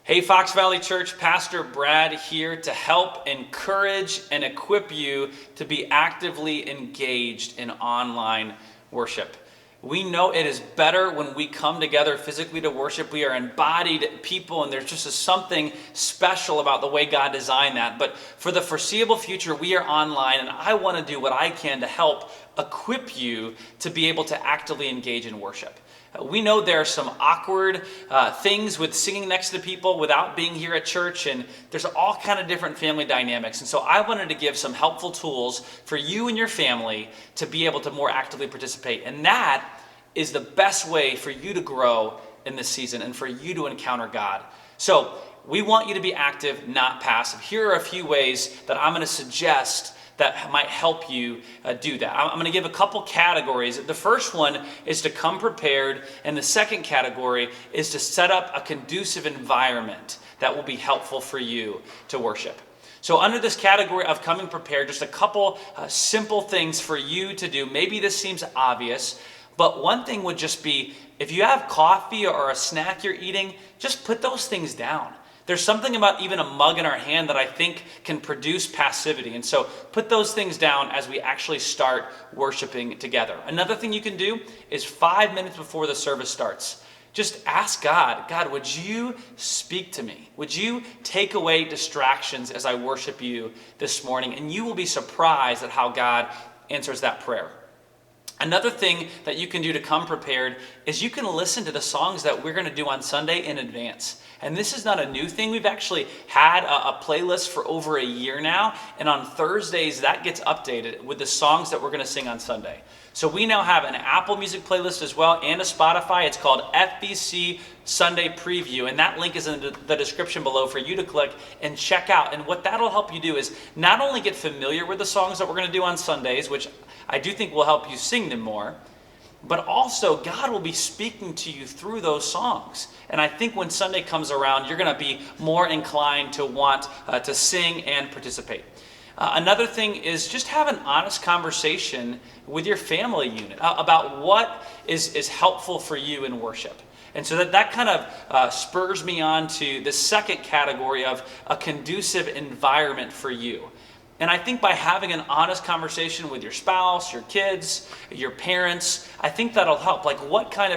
Hey, Fox Valley Church, Pastor Brad here to help encourage and equip you to be actively engaged in online worship. We know it is better when we come together physically to worship. We are embodied people, and there's just something special about the way God designed that. But for the foreseeable future, we are online, and I want to do what I can to help equip you to be able to actively engage in worship. We know there are some awkward things with singing next to people without being here at church, and there's all kind of different family dynamics. And so I wanted to give some helpful tools for you and your family to be able to more actively participate. And that is the best way for you to grow in this season and for you to encounter God. So we want you to be active, not passive. Here are a few ways that I'm going to suggest that might help you do that. I'm going to give a couple categories. The first one is to come prepared, and the second category is to set up a conducive environment that will be helpful for you to worship. So under this category of coming prepared, just a couple simple things for you to do. Maybe this seems obvious, but one thing would just be, if you have coffee or a snack you're eating, just put those things down. There's something about even a mug in our hand that I think can produce passivity. And so put those things down as we actually start worshiping together. Another thing you can do is 5 minutes before the service starts, just ask God, would you speak to me? Would you take away distractions as I worship you this morning? And you will be surprised at how God answers that prayer. Another thing that you can do to come prepared is you can listen to the songs that we're going to do on Sunday in advance. And this is not a new thing. We've actually had a playlist for over a year now. And on Thursdays, that gets updated with the songs that we're going to sing on Sunday. So we now have an Apple Music playlist as well and a Spotify. It's called FBC Sunday Preview. And that link is in the description below for you to click and check out. And what that'll help you do is not only get familiar with the songs that we're going to do on Sundays, which I do think will help you sing them more, but also God will be speaking to you through those songs. And I think when Sunday comes around, you're going to be more inclined to want to sing and participate. Another thing is just have an honest conversation with your family unit about what is helpful for you in worship. And so that kind of spurs me on to the second category of a conducive environment for you. And I think by having an honest conversation with your spouse, your kids, your parents, I think that'll help. Like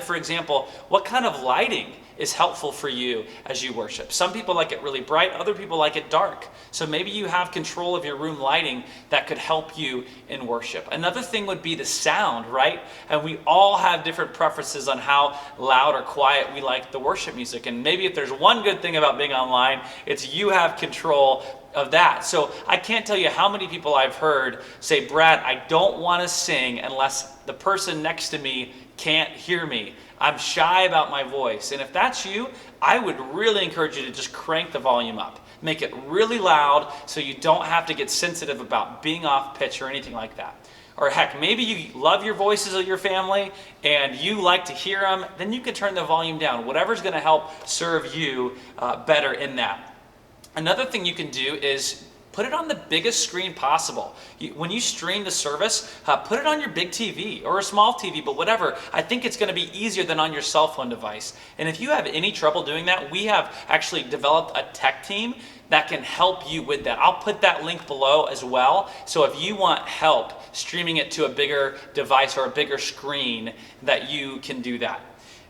for example, what kind of lighting is helpful for you as you worship? Some people like it really bright, other people like it dark. So maybe you have control of your room lighting that could help you in worship. Another thing would be the sound, right? And we all have different preferences on how loud or quiet we like the worship music. And maybe if there's one good thing about being online, it's you have control of that. So I can't tell you how many people I've heard say, Brad, I don't want to sing unless the person next to me can't hear me. I'm shy about my voice. And if that's you, I would really encourage you to just crank the volume up. Make it really loud so you don't have to get sensitive about being off pitch or anything like that. Or heck, maybe you love your voices of your family and you like to hear them, then you can turn the volume down. Whatever's going to help serve you better in that. Another thing you can do is put it on the biggest screen possible. When you stream the service, put it on your big TV or a small TV, but whatever. I think it's going to be easier than on your cell phone device. And if you have any trouble doing that, we have actually developed a tech team that can help you with that. I'll put that link below as well. So if you want help streaming it to a bigger device or a bigger screen, that you can do that.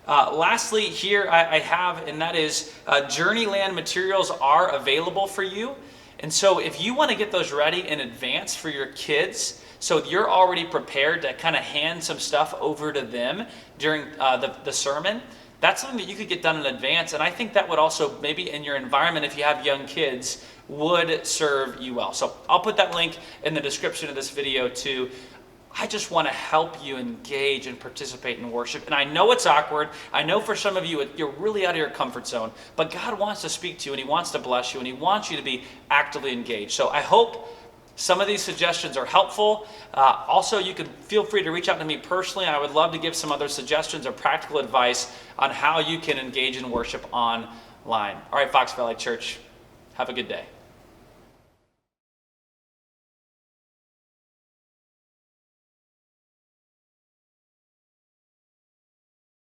Lastly, here I have, and that is Journeyland materials are available for you. And so if you want to get those ready in advance for your kids, so you're already prepared to kind of hand some stuff over to them during the sermon, that's something that you could get done in advance. And I think that would also, maybe in your environment, if you have young kids, would serve you well. So I'll put that link in the description of this video too. I just want to help you engage and participate in worship. And I know it's awkward. I know for some of you, you're really out of your comfort zone. But God wants to speak to you, and He wants to bless you, and He wants you to be actively engaged. So I hope some of these suggestions are helpful. Also, you can feel free to reach out to me personally. I would love to give some other suggestions or practical advice on how you can engage in worship online. All right, Fox Valley Church, have a good day.